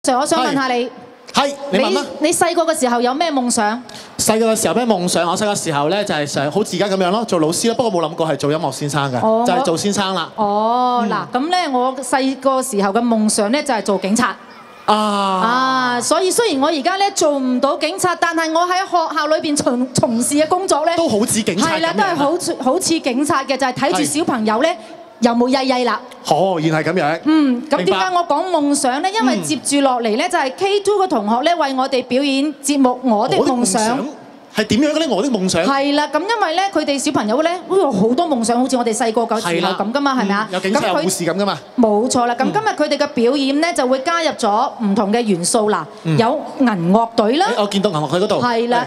Sir， 我想問下你，係你問啦。你細個嘅時候有咩夢想？細個嘅時候咩夢想？我細個時候咧就係想好似而家咁樣咯，做老師啦。不過冇諗過係做音樂先生嘅，就係做先生啦。哦，嗱咁咧，我細個時候嘅夢想咧就係做警察。所以雖然我而家咧做唔到警察，但係我喺學校裏邊從事嘅工作咧，都好似警察咁樣。係啦，都係好似警察嘅，就係睇住小朋友咧有冇曳曳啦。原來係咁樣。咁點解我講夢想咧？因為接住落嚟咧就係 K2 嘅同學咧為我哋表演節目《我的夢想》。係點樣嘅咧？我的夢想係啦，咁因為咧佢哋小朋友咧會有好多夢想，好似我哋細個嗰時候咁噶嘛，係咪啊？有警察有護士咁噶嘛？冇錯啦，咁今日佢哋嘅表演咧就會加入咗唔同嘅元素啦，有銀樂隊啦，我見到銀樂隊嗰度係啦，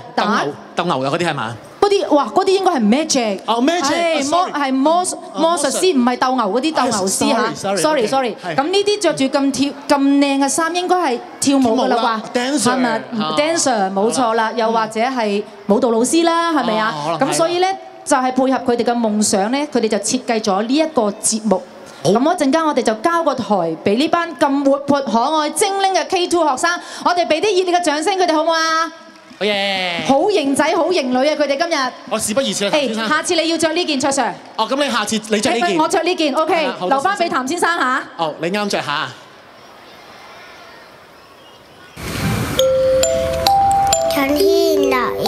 鬥牛嘅嗰啲係嘛？嗰啲哇，嗰啲應該係 magic， magic， 係魔術師，唔係鬥牛嗰啲鬥牛師嚇。sorry， 咁呢啲着住咁靚嘅衫，應該係跳舞㗎啦啩？係咪 dancer？ 冇錯啦，又或者係舞蹈老師啦，係咪啊？咁所以咧就係配合佢哋嘅夢想咧，佢哋就設計咗呢一個節目。咁一陣間我哋就交個台俾呢班咁活潑可愛精靈嘅 K2 學生，我哋俾啲熱烈嘅掌聲，佢哋好唔好啊？好嘢！好型仔，好型女啊！佢哋今日我事不宜遲啦，譚先生。下次你要着呢件，卓 Sir。咁你下次你着呢件，我着呢件 ，OK， 留翻俾譚先生嚇。你啱着下。春天落葉，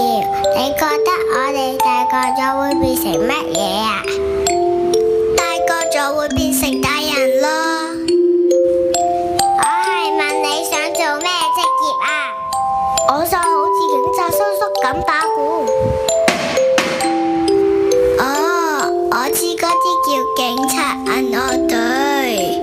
你覺得我哋大個咗會變成乜嘢啊？大個咗會變成大人咯。我係問你想做咩職業啊？我想好似警察叔叔咁打鼓。我知嗰啲叫警察銀樂隊。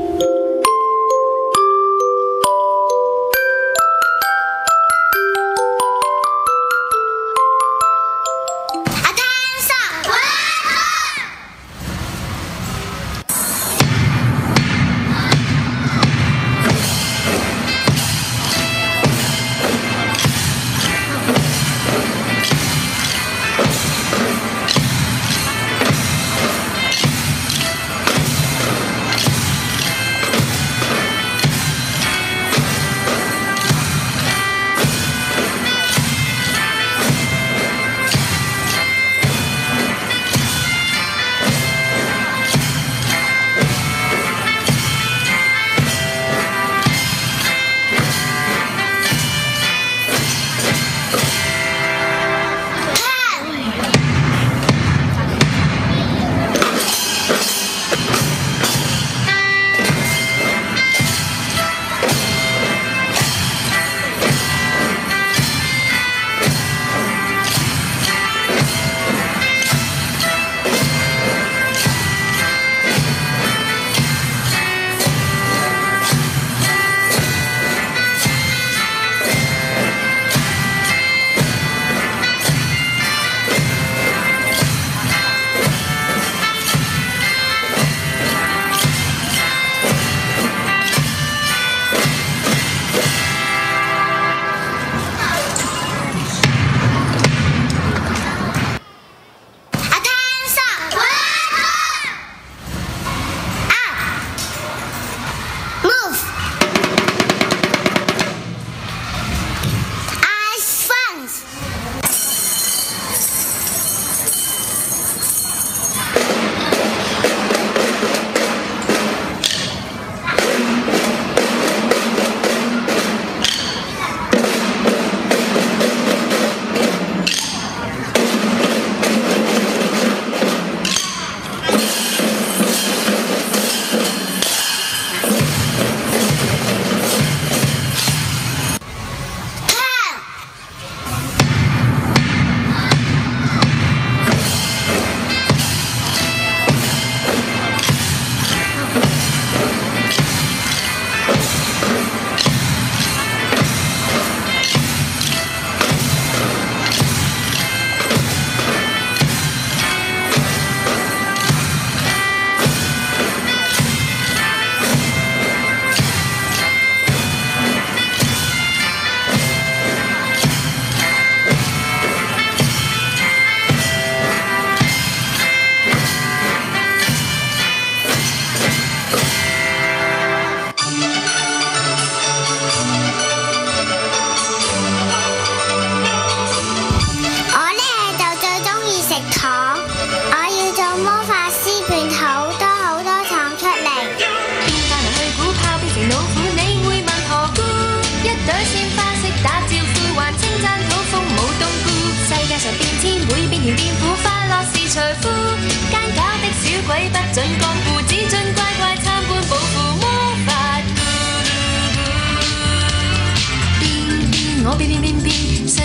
世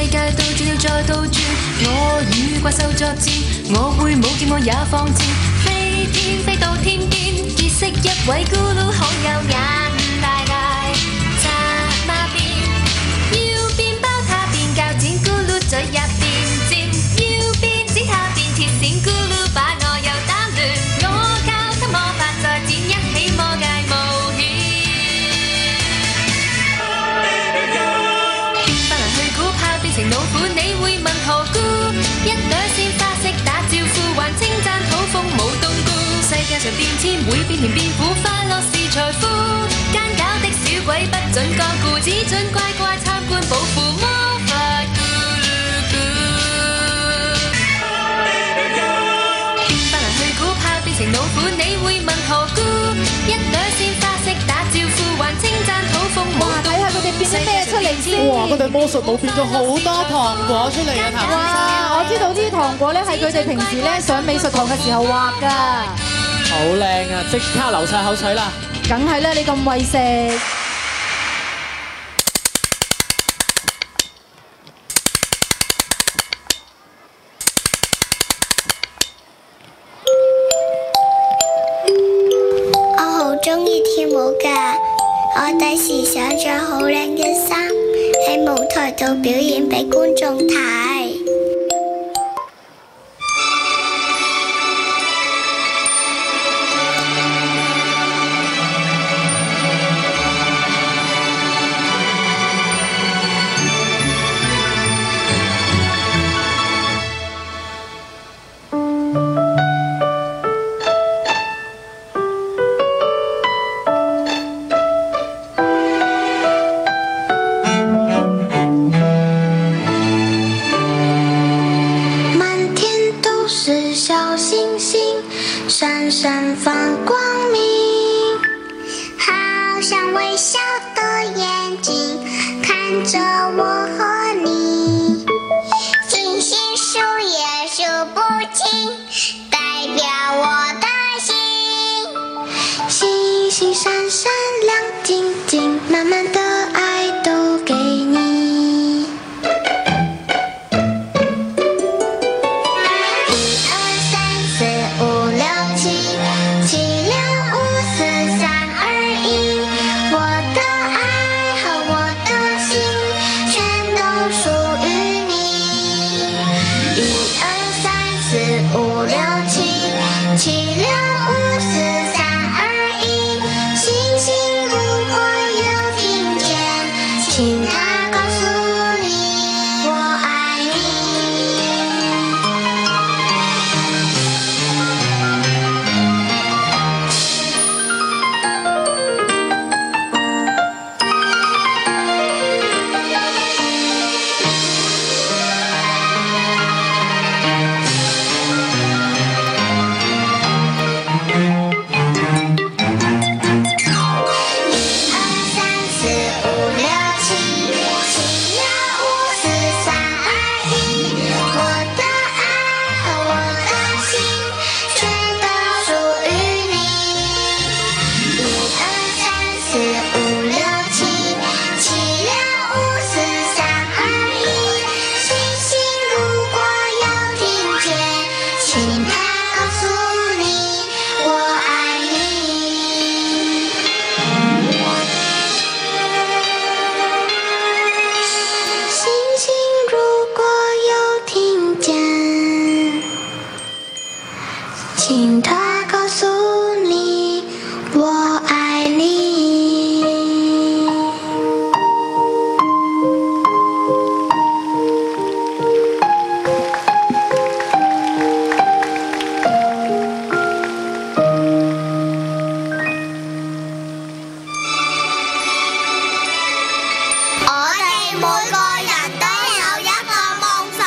界倒轉了再倒轉，我與怪獸作戰，我會舞劍我也放箭，飛天飛到天邊，結識一位咕嚕好有眼大大，扎馬鞭，要變包他變鉸剪，咕嚕嘴入變尖，要變剪他變鐵線，咕嚕把我又打亂，我教他魔法再戰，一起魔界冒險。變成老虎，你會問何故？一朵鮮花式打招呼，還稱讚土風冇冬菇。世界上變遷會變甜變苦，快樂是財富。奸狡的小鬼不准光顧，只准乖乖參觀保護魔法咕嚕咕。不能去估怕變成老虎，你會問何故？一朵鮮花式打招呼，還稱讚土風冇冬菇。睇下佢哋變咗咩出嚟先？哇！嗰對魔術舞變咗好多糖果出嚟啊！哇！我知道啲糖果咧係佢哋平時咧上美術堂嘅時候畫㗎。好靚啊！即刻流晒口水啦！梗係啦，你咁為食。我好鍾意跳舞㗎，我第時想着好靚嘅衫喺舞台度表演俾觀眾睇。闪闪放光明，好像微笑的眼睛看着我和你，星星数也数不清，代表我的心。星星闪闪亮晶晶，满满的爱都给你。请他告诉你，我爱你。我哋每個人都有一個夢想，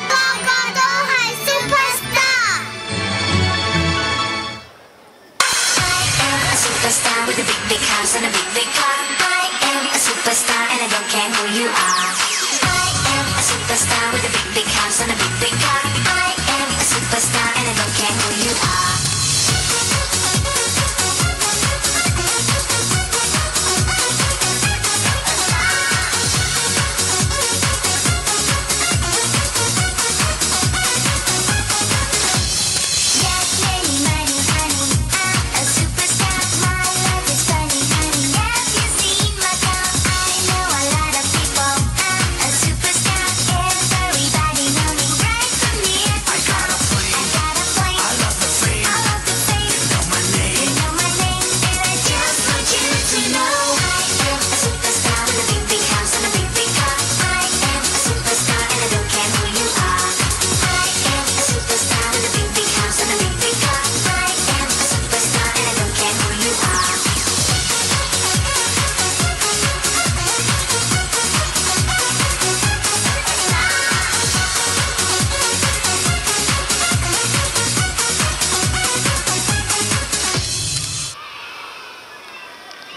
個個都係 superstar。Superstar with a big big house and a big big car. I am a superstar and I don't care who you are. I am a superstar with a big big house and a big big car. I am a superstar and I don't care who you are.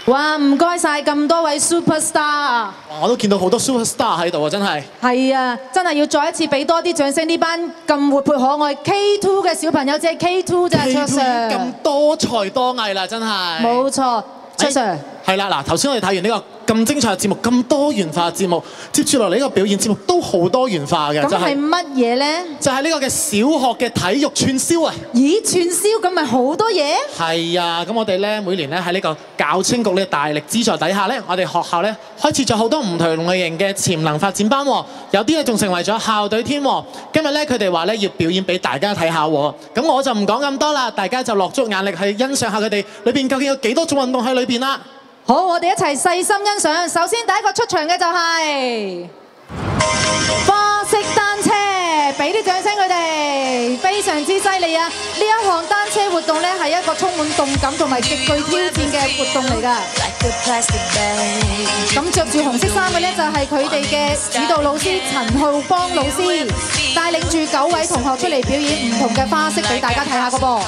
哇，唔該晒咁多位 superstar。我都見到好多 superstar 喺度啊，真係。係啊，真係要再一次俾多啲掌聲呢班咁活潑可愛 K2 嘅小朋友，即係 K2 咋 Chuck Sir。咁多才多藝啦，真係。冇錯 ，Chuck Sir。係啦，嗱，頭先我哋睇完呢個咁精彩嘅節目，咁多元化嘅節目，接住落嚟呢個表演節目都好多元化嘅。咁係乜嘢咧？就係呢個嘅小學嘅體育串燒啊！咦，串燒咁咪好多嘢？係啊，咁我哋咧每年咧喺呢個教青局咧大力資助底下咧，我哋學校咧開設咗好多唔同類型嘅潛能發展班，有啲咧仲成為咗校隊添。今日咧佢哋話咧要表演俾大家睇下，咁我就唔講咁多啦，大家就落足眼力去欣賞下佢哋裏邊究竟有幾多種運動喺裏邊啦。好，我哋一齊細心欣賞。首先第一個出場嘅就係花式單車，俾啲掌聲佢哋，非常之犀利啊！呢一項單車活動咧係一個充滿動感同埋極具挑戰嘅活動嚟㗎。咁着住紅色衫嘅咧就係佢哋嘅指導老師陳浩邦老師，帶領住9位同學出嚟表演唔同嘅花式俾大家睇下個噃。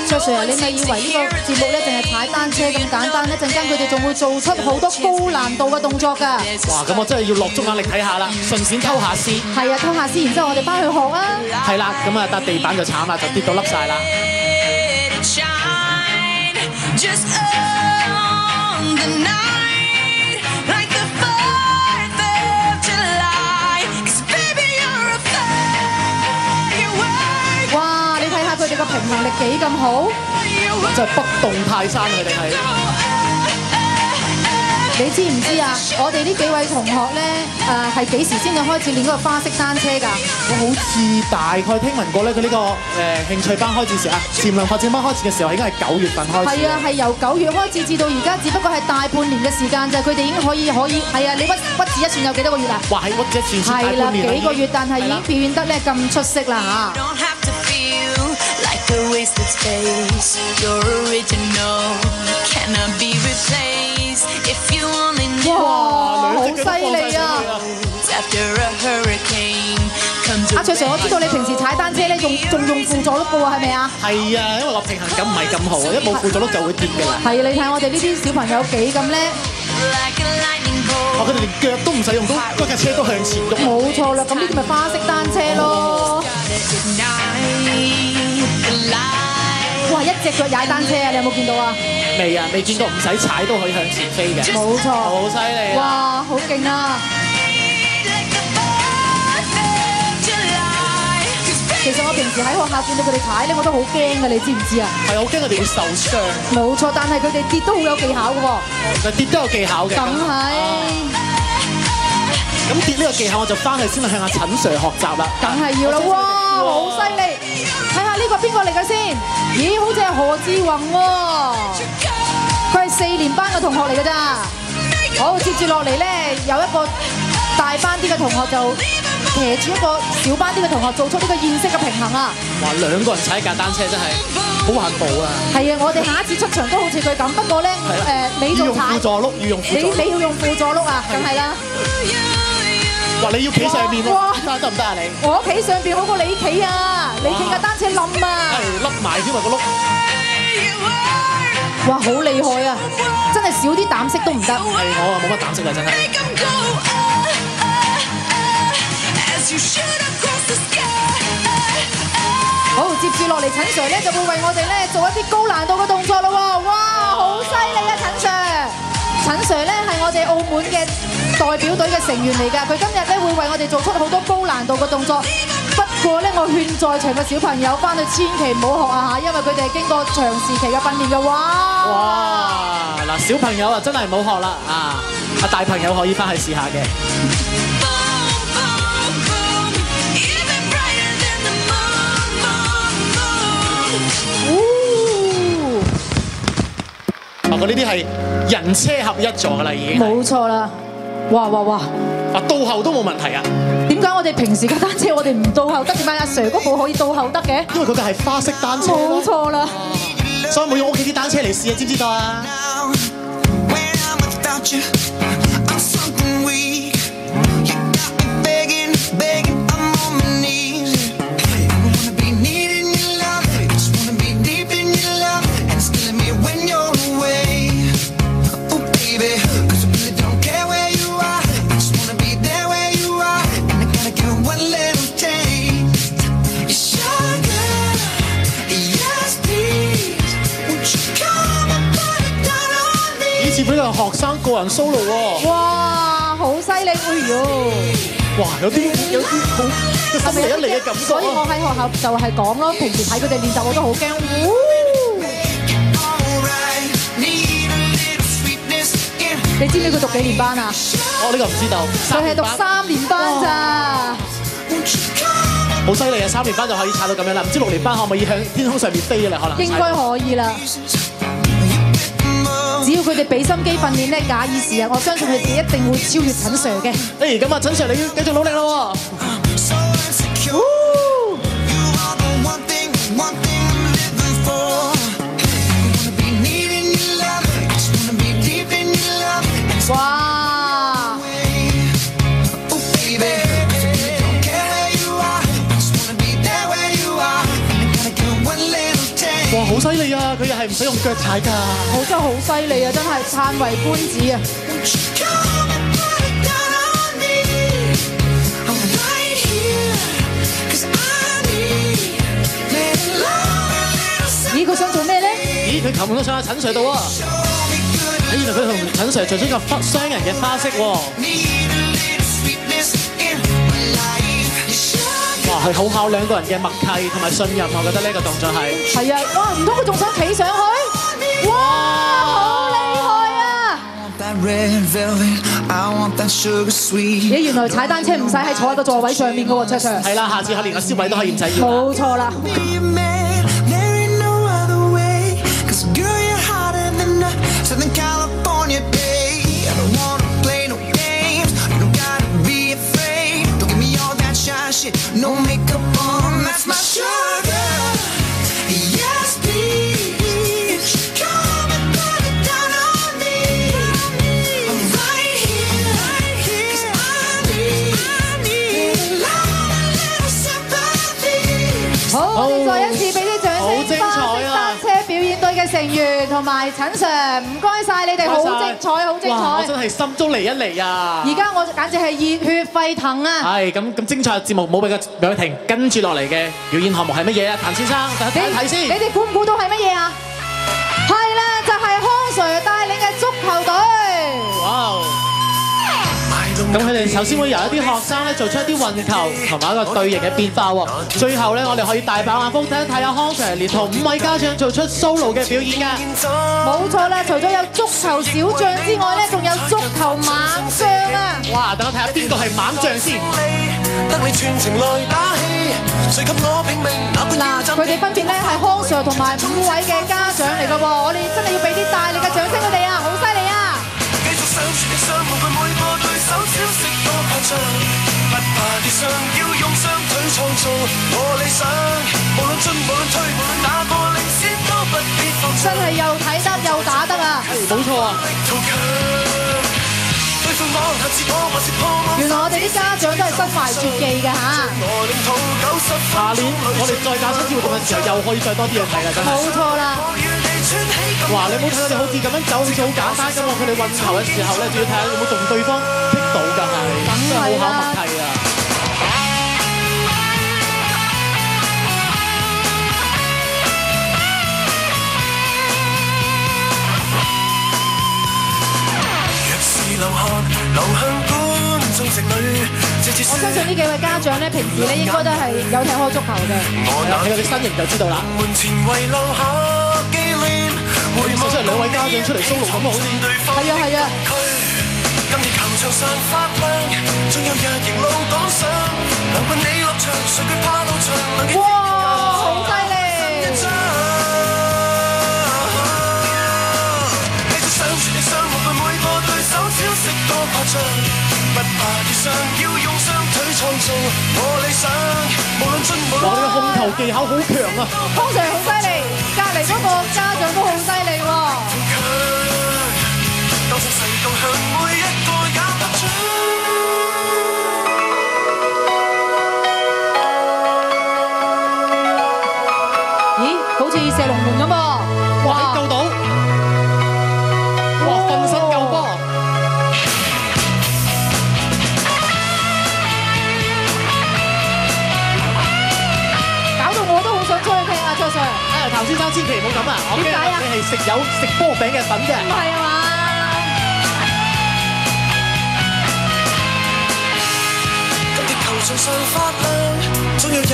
Chuck Sir， 你咪以為呢個節目咧淨係踩單車咁簡單？一陣間佢哋仲會做出好多高難度嘅動作㗎。哇！咁我真係要落足眼力睇下啦，順便偷下師。係啊，偷下師，然之後我哋翻去學啊。係啦，咁啊笪地板就慘啦，就跌到凹晒啦。佢哋個平衡力幾咁好，真係北動泰山佢哋係。你知唔知啊？我哋呢幾位同學咧，係幾時先至開始練嗰個花式單車㗎？我好似大概聽聞過咧，佢呢個興趣班開始時啊，潛能發展班開始嘅時候，應該係9月份開始。係啊，係由9月開始至到而家，只不過係大半年嘅時間就係佢哋已經可以係啊！你屈指一算有幾多個月啊？哇！係屈指一算大半年啦。係啦，幾個月，但係已經表現得咧咁出色啦嚇。哇！好犀利啊！阿Chuck Sir，我知道你平時踩單車咧仲用輔助轆嘅喎，係咪啊？係啊，因為我平衡感唔係咁好啊，一冇輔助轆就會跌㗎啦。係，你睇我哋呢啲小朋友幾咁叻。佢哋連腳都唔使用，嗰架車都向前喐。冇錯啦，咁呢啲咪花式單車咯。哇！一隻腳踩單車啊，你有冇見到啊？未啊，未見過，唔使踩都可以向前飛嘅。冇錯，好犀利啊！哇，好勁啊！其實我平時喺學校見到佢哋踩咧，我都好驚嘅，你知唔知啊？係，好驚佢哋會受傷。冇錯，但係佢哋跌都好有技巧嘅喎。跌都有技巧嘅。梗係。咁跌呢個技巧，我就翻去先向阿陳 Sir 學習啦。梗係要啦！哇，好犀利！睇下呢個邊個嚟嘅先？咦，好似係何志宏喎。佢係4年班嘅同學嚟㗎咋。好，接住落嚟咧，有一個大班啲嘅同學就騎住一個小班啲嘅同學做出呢個現式嘅平衡啊！哇，2個人踩架單車真係好環保啊！係啊，我哋下一次出場都好似佢咁，不過咧你做踩，要用輔助轆，你要用輔助轆啊，梗係啦。哇！你要企上面喎，得唔得啊你？我企上邊好過你企啊！你企架單車冧啊！係笠埋添啊個轆。哇！好厲害啊！真係少啲膽色都唔得。係我啊冇乜膽色啊真係。好，接住落嚟，陳 Sir 咧就會為我哋咧做一啲高難度嘅動作咯喎！哇，好犀利啊，陳 Sir！陳 Sir 咧係我哋澳門嘅代表隊嘅成員嚟㗎，佢今日咧會為我哋做出好多高難度嘅動作。不過咧，我勸在場嘅小朋友翻去千祈唔好學啊嚇，因為佢哋係經過長時期嘅訓練嘅。哇！嗱，小朋友啊真係唔好學啦啊！大朋友可以翻去試下嘅。我呢啲係人車合一座㗎啦，已經。冇錯啦！哇！倒後都冇問題啊！點解我哋平時嘅單車我哋唔倒後得？點解阿 Sir 嗰部可以倒後得嘅？因為佢哋係花式單車。冇錯啦！所以冇用屋企啲單車嚟試啊，知唔知道啊？呢個係學生個人 solo 喎。哇，好犀利！哎呦，哇，有啲好心嚟一嚟嘅感覺。所以我喺學校就係講咯，平時睇佢哋練習我都好驚。你知唔知佢讀幾年班啊？我呢個唔知道。佢係讀3年班咋。好犀利啊！3年班就可以踩到咁樣啦，唔知6年班可唔可以向天空上面飛嘅咧？可能應該可以啦。只要佢哋俾心機訓練咧，假以時日，我相信佢哋一定會超越陳 Sir 嘅。咁啊，陳 Sir 你要繼續努力咯喎！哇！哇，好犀利啊！佢又係唔使用腳踩㗎。真係好犀利啊！真係歎為觀止啊！咦，佢想做咩咧？咦，佢琴日都上陳 Sir 度啊！原來佢同陳 Sir 做出個雙人嘅花式喎。哇，係好考兩個人嘅默契同埋信任，我覺得呢個動作係。係啊，哇！唔通佢仲想企上去？哇，好厲害啊！原來踩單車唔使喺坐喺個座位上面嘅喎，卓 Sir。係啦，下次連個燒位都可以唔使要。冇錯啦。Southern California day. I don't wanna play no games. You don't gotta be afraid. Don't give me all that shy shit. No makeup on, that's my sugar. Yes, please. Come and put it down on me. I'm right here, 'cause I need love, a little sympathy. 好，我哋再一次俾啲掌聲，花式單車表演隊嘅成員同埋陳 Sir， 唔該晒你哋，好精彩，好精彩！哇，我真係心中嚟一嚟啊！而家我簡直係熱血沸騰啊！係咁精彩嘅節目冇俾佢停，跟住落嚟嘅表演項目係乜嘢啊？譚先生，大家睇睇先。你哋估唔估到係乜嘢啊？係啦，就係康 Sir 帶領嘅足球隊。哇！咁佢哋首先會由一啲學生咧做出一啲運球同埋一個隊形嘅變化喎。最後咧，我哋可以大飽眼福睇一睇阿康 Sir 連同5位家長做出 solo 嘅表演㗎。冇錯啦，除咗有足球小將之外咧，仲有足球猛將啊！哇！等我睇下邊個係猛將先。嗱，佢哋分別咧係康 Sir 同埋5位嘅家長嚟㗎喎，我哋真係要俾啲大力嘅掌聲佢哋啊，好犀利啊！真係又睇得又打得啊！冇錯啊！原來我哋啲家長都係身懷絕技嘅嚇。下年我哋再搞親子活動嘅時候，又可以再多啲嘢睇啦，真係。冇錯啦！哇！你冇睇佢哋好似咁樣走，好似好簡單咁喎。佢哋運球嘅時候咧，仲要睇下有冇同對方踢到㗎，係真係好考默契啊！我相信呢幾位家長咧，平時咧應該都係有踢開足球嘅。睇佢哋身形就知道啦。首先係2位家長出嚟 solo 咁啊，好似。係啊係啊。哇！好犀利！哇！你嘅控球技巧好強啊！康 Sir 好犀利，隔離嗰個家長都好犀利喎。咦？好似射龍門咁噃！哇！救到！哇！瞓身救波！我都好想出去踢啊，卓 Sir！ 譚先生千祈唔好咁啊！點解啊？你係食有食波餅嘅粉啫。唔係啊嘛？盡散發亮，終有一日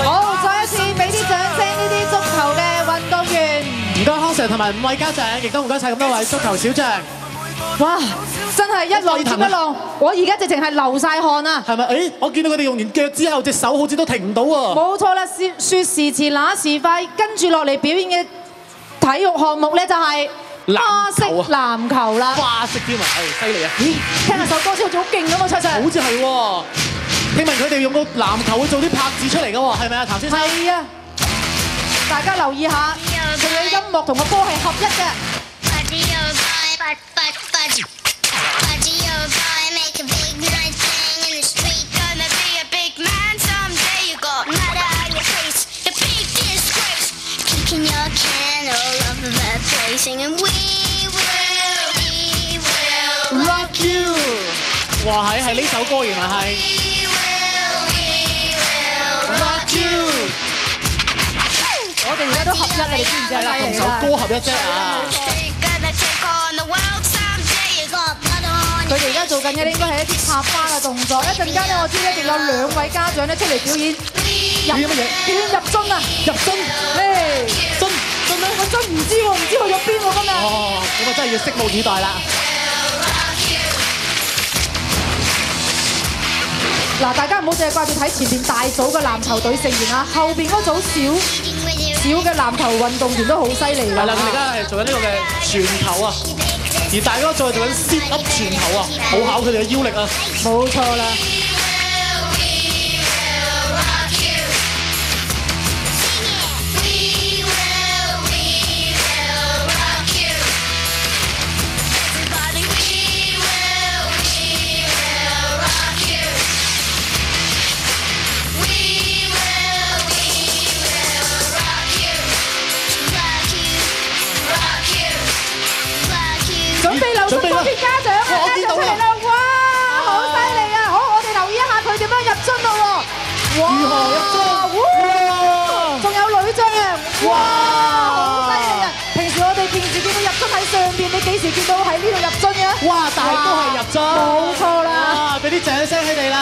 好，再一次俾啲掌聲呢啲足球嘅運動員。唔該康 Sir 同埋5位家長，亦都唔該晒咁多位足球小將。哇！真係一浪接一浪，我而家直情係流晒汗啊！係咪？誒，我見到佢哋用完腳之後，隻手好似都停唔到喎。冇錯啦，説時遲那時快，跟住落嚟表演嘅體育項目咧就係花式籃球啦。花式添啊，係犀利啊！咦，聽下首歌先好似好勁咁喎，卓 Sir。好似係喎。聽聞佢哋用個籃球會做啲拍子出嚟嘅喎，係咪啊，譚先生？係啊，大家留意下，佢嘅音樂同個歌係合一嘅。Rock you！ 哇，係呢首歌原來係。Rock you！ 我哋而家都合一啦，你知唔知啊？同首歌合一啫啊！佢哋而家做緊嘅應該係一啲插花嘅動作。一陣間咧，我知咧，仲有2位家長咧出嚟表演表演乜嘢？表演入樽啊！入樽，樽咧？我真唔知喎，唔知去咗邊喎今日。哦，咁我真係要拭目以待啦。嗱，大家唔好淨係掛住睇前邊大組嘅籃球隊成員啊，後邊嗰組小嘅籃球運動員都好犀利㗎。係啦，佢哋而家係做緊呢個嘅傳球啊，而大家再做緊 sit up 傳球啊，好考佢哋嘅腰力啊。冇錯啦。準備留心嗰啲家長啊，家長出嚟啦！哇，好犀利啊！好，我哋留意一下佢點樣入樽咯喎！哇，如何入樽？哇！仲有女將，哇，好犀利啊！平時我哋電視見到入樽喺上邊，你幾時見到喺呢度入樽嘅？哇！但係都係入樽，冇錯啦！哇！俾啲掌聲佢哋啦！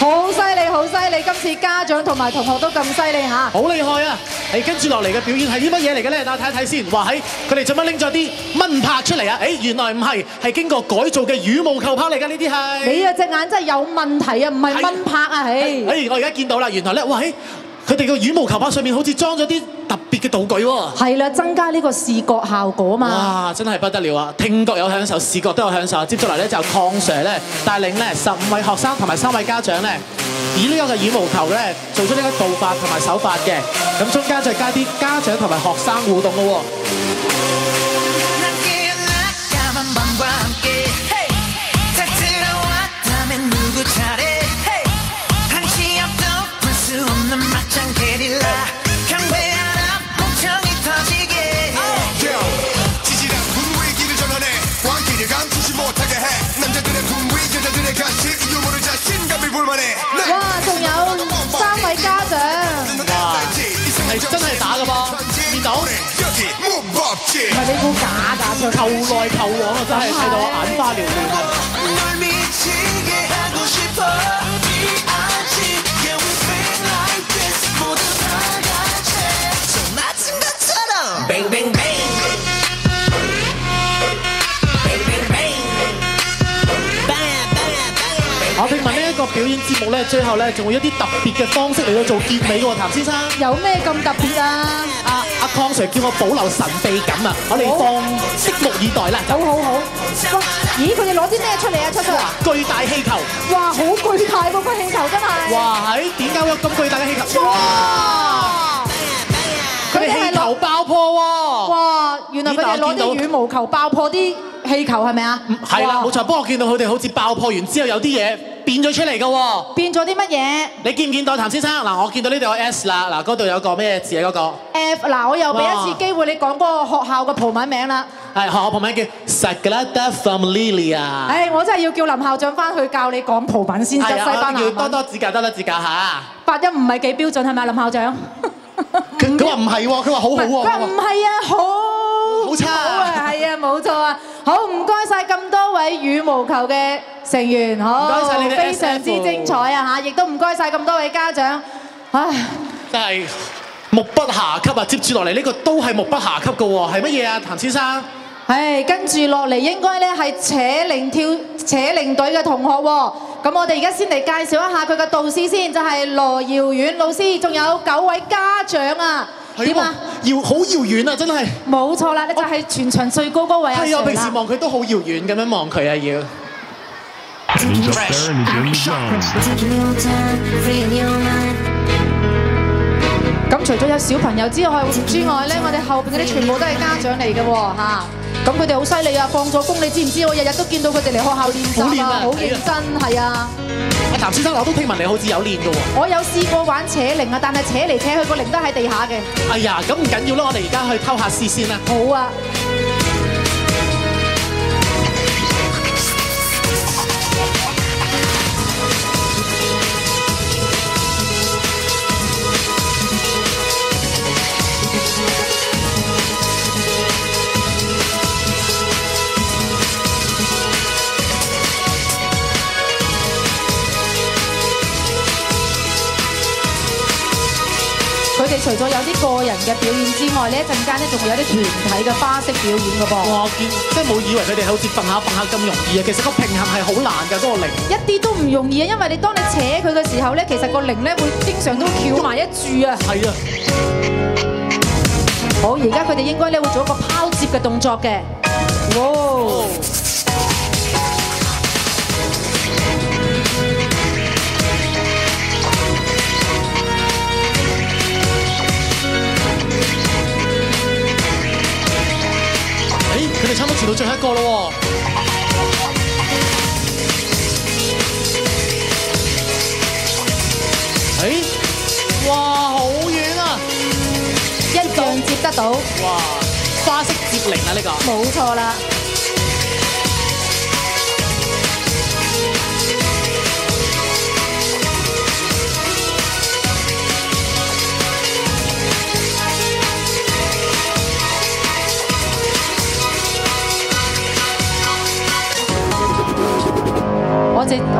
好犀利，好犀利！今次家長同埋同學都咁犀利嚇，好厲害啊！誒，跟住落嚟嘅表演係啲乜嘢嚟嘅咧？大家睇一睇先。哇！佢哋做乜拎咗啲蚊拍出嚟啊？誒，原來唔係，係經過改造嘅羽毛球拍嚟㗎。呢啲係你啊隻眼真係有問題啊！唔係蚊拍啊！誒，我而家見到啦，原來咧，哇！佢哋個羽毛球拍上面好似裝咗啲特別嘅道具喎。係啦，增加呢個視覺效果嘛。哇！真係不得了啊！聽覺有享受，視覺都有享受。接住嚟咧就鄺 Sir 咧帶領咧15位學生同埋3位家長咧，以呢個嘅羽毛球咧做出呢個道法同埋手法嘅。咁中間再加啲家長同埋學生互動咯喎。哇！仲有3位家長，哇！係真係打㗎噃，見到？唔係你估假㗎？球內球往啊，真係睇到眼花繚亂啊！我聽聞呢一個表演節目咧，最後咧仲會有一啲特別嘅方式嚟到做結尾嘅喎，譚先生。有咩咁特別啊？阿鄺 Sir 叫我保留神秘感啊，我哋放拭目以待啦。好。哇！咦，佢哋攞啲咩出嚟啊？卓 Sir？巨大氣球。哇，好巨大喎！個氣球真係。哇！點解會有咁巨大嘅氣球？哇！佢哋氣球爆破喎！哇！原來佢哋攞啲羽毛球爆破啲氣球係咪啊？係啦，冇錯。不過我見到佢哋好似爆破完之後有啲嘢變咗出嚟嘅喎。變咗啲乜嘢？你見唔見到譚先生？嗱，我見到呢度有 S 啦，嗱嗰度有個咩字啊？嗰個 F。嗱，我又俾一次機會你講嗰個學校嘅葡文名啦。係學校葡名叫 Sagrada Familia。我真係要叫林校長翻去教你講葡文先得，西班牙文。要多指教，多指教下。發音唔係幾標準係咪，林校長？佢話唔係喎，佢話好好喎。佢話唔係啊，好好差。好啊，係啊，冇錯啊。好，唔該晒咁多位羽毛球嘅成員，好，唔該晒你哋非常之 SF 精彩啊嚇，亦都唔該晒咁多位家長，唉。真係目不暇給啊！接住落嚟呢個都係目不暇給嘅喎，係乜嘢啊，譚先生？跟住落嚟應該咧係扯鈴隊嘅同學喎。咁我哋而家先嚟介紹一下佢嘅導師先，就係羅耀遠老師，仲有9位家長啊。點啊？好遙遠啊！真係。冇錯啦，你就係全場最高嗰位阿 Sir 啦。係啊，平時望佢都好遙遠咁樣望佢啊，要。咁除咗有小朋友之外咧，我哋後邊嗰啲全部都係家長嚟嘅喎嚇。咁佢哋好犀利啊！放咗工，你知唔知？我日日都見到佢哋嚟學校練習啊，好認真，係啊。阿譚先生，我都聽聞你好似有練嘅喎。我有試過玩扯鈴啊，但係扯嚟扯去個鈴都喺地下嘅。哎呀，咁唔緊要啦，我哋而家去偷下師先啦。好啊。佢哋除咗有啲個人嘅表演之外，呢一陣間咧仲會有啲團體嘅花式表演嘅噃。哇！我見即係冇以為佢哋好似瞓下咁容易啊，其實個平衡係好難㗎，嗰個鈴。一啲都唔容易啊，因為你當你扯佢嘅時候咧，其實個鈴咧會經常都翹埋一住啊。係啊。好，而家佢哋應該咧會做一個拋接嘅動作嘅。哇！佢哋差唔多傳到最後一個咯喎！哇，好遠啊！一樣接得到。哇，花式接鈴啊呢個。冇錯啦。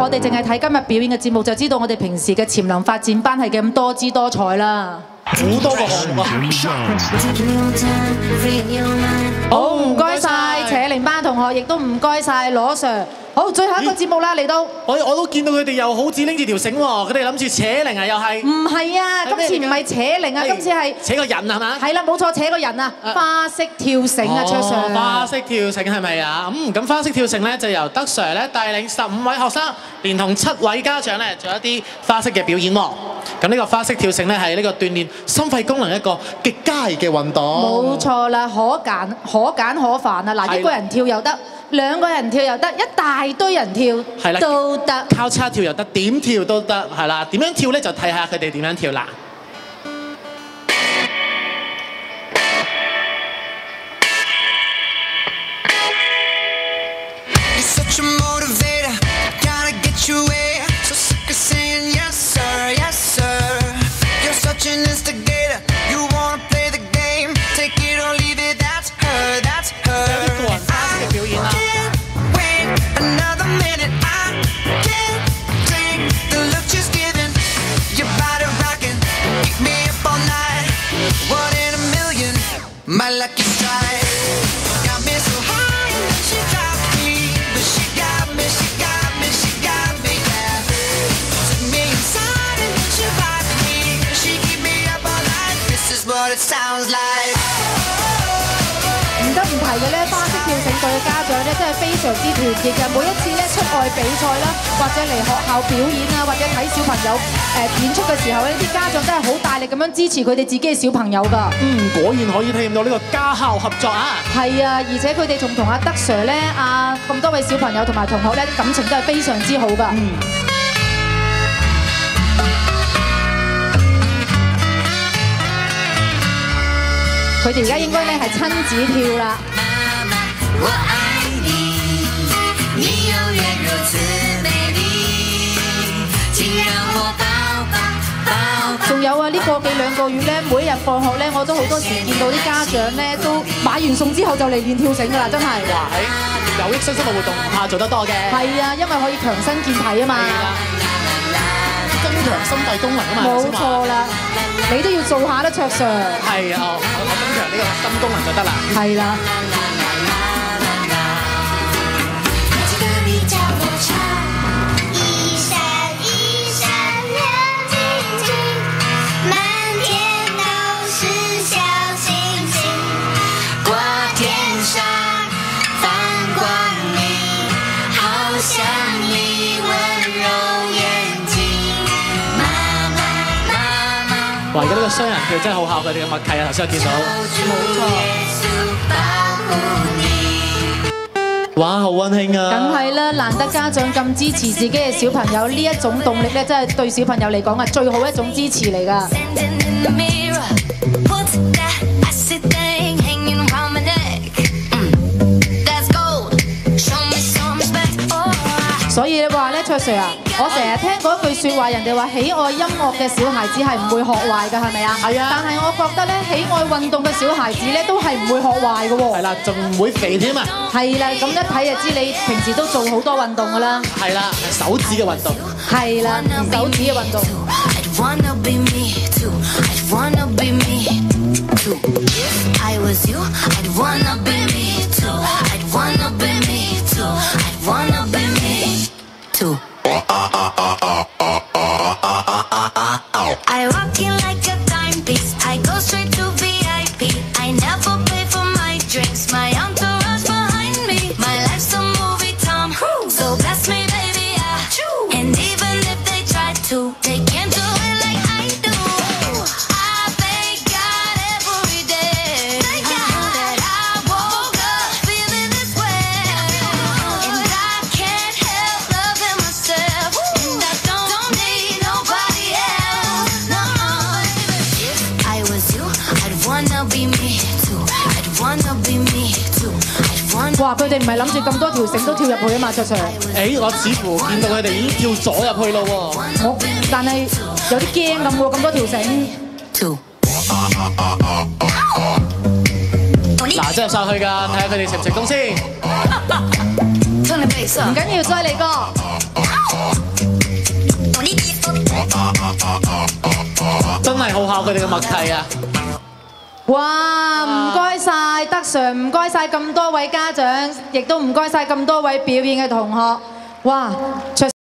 我哋淨係睇今日表演嘅節目，就知道我哋平時嘅潛能發展班係咁多姿多彩啦。好多個項目啊！好，唔該晒扯鈴班同學，亦都唔該晒羅 Sir。好，最後一個節目啦，嚟到。我都見到佢哋又好似拎住條繩喎，佢哋諗住扯鈴啊，又係。唔係啊，今次唔係扯鈴啊，今次係扯個人係嘛？係啦，冇錯，扯個人啊，花式跳繩啊，卓 Sir。花式跳繩係咪啊？咁花式跳繩咧就由德 Sir 咧帶領15位學生，連同7位家長咧做一啲花式嘅表演喎。咁呢個花式跳繩咧係呢個鍛鍊心肺功能一個極佳嘅運動。冇錯啦，可揀可繁啊！嗱，一個人跳又得。2個人跳又得，一大堆人跳都得，交叉跳又得，點跳都得，係啦。點樣跳咧就睇下佢哋點樣跳啦。My lucky strike got me so high, she dropped me, but she got me, yeah. Took me inside and she rocked me, she keep me up all night. This is what it sounds like. 唔得唔提嘅咧，花式跳繩隊嘅家長咧真係非常之團結嘅。每一次咧出外比賽啦，或者嚟學校表演啊，或者睇小朋友演出嘅時候咧，啲家長真係好大力咁樣支持佢哋自己嘅小朋友㗎。果然可以體驗到呢個家校合作啊！係啊，而且佢哋仲同阿德 Sir 咧、咁多位小朋友同埋同學咧，啲感情都係非常之好㗎。佢哋而家應該咧係親子跳啦。我愛你，你永遠如此美麗，請讓我抱抱。仲有啊，呢個幾兩個月咧，每一日放學咧，我都好多時見到啲家長咧都買完餸之後就嚟練跳繩㗎啦，真係。哇！有益身心嘅活動唔怕做得多嘅。係啊，因為可以強身健體啊嘛。增強心肺功能啊嘛。冇錯啦，你都要做下啦，卓 Sir。係啊，我增強呢個心功能就得啦。係啦。哇！而家呢個雙人票真係好考佢哋嘅默契啊！頭先我見到，冇錯。哇！好溫馨啊！梗係啦，難得家長咁支持自己嘅小朋友，呢一種動力咧，真係對小朋友嚟講係最好一種支持嚟㗎。所以你話咧，卓 Sir 啊，我成日聽過一句説話，人哋話喜愛音樂嘅小孩子係唔會學壞㗎，係咪啊？係啊。但係我覺得咧，喜愛運動嘅小孩子咧，都係唔會學壞㗎喎。係啦，仲唔會肥添啊！係啦，咁一睇就知你平時都做好多運動㗎啦。係啦，手指嘅運動。係啦，手指嘅運動。I walk in like a timepiece. I go straight to VIP. I never pay for my drinks. My entourage behind me. My life's a movie, Tom. So bless me, baby. And even if they try to, they can't do it like I do. I thank God every day that I woke up feeling this way. And I can't help loving myself. And I don't need nobody else. No, if I was you, I'd wanna be me too. I'd wanna be me too. I'd wanna. 哇！佢哋唔係諗住咁多條繩都跳入去啊嘛，卓 Sir。我似乎見到佢哋已經跳咗入去咯喎。但係有啲驚咁喎，咁多條繩。嗱，真係入晒去㗎，睇下佢哋成唔成功先。唔緊要，再嚟個。真係好考佢哋嘅默契啊！哇！唔該晒德 Sir， 唔該晒咁多位家長，亦都唔該晒咁多位表演嘅同學。哇！卓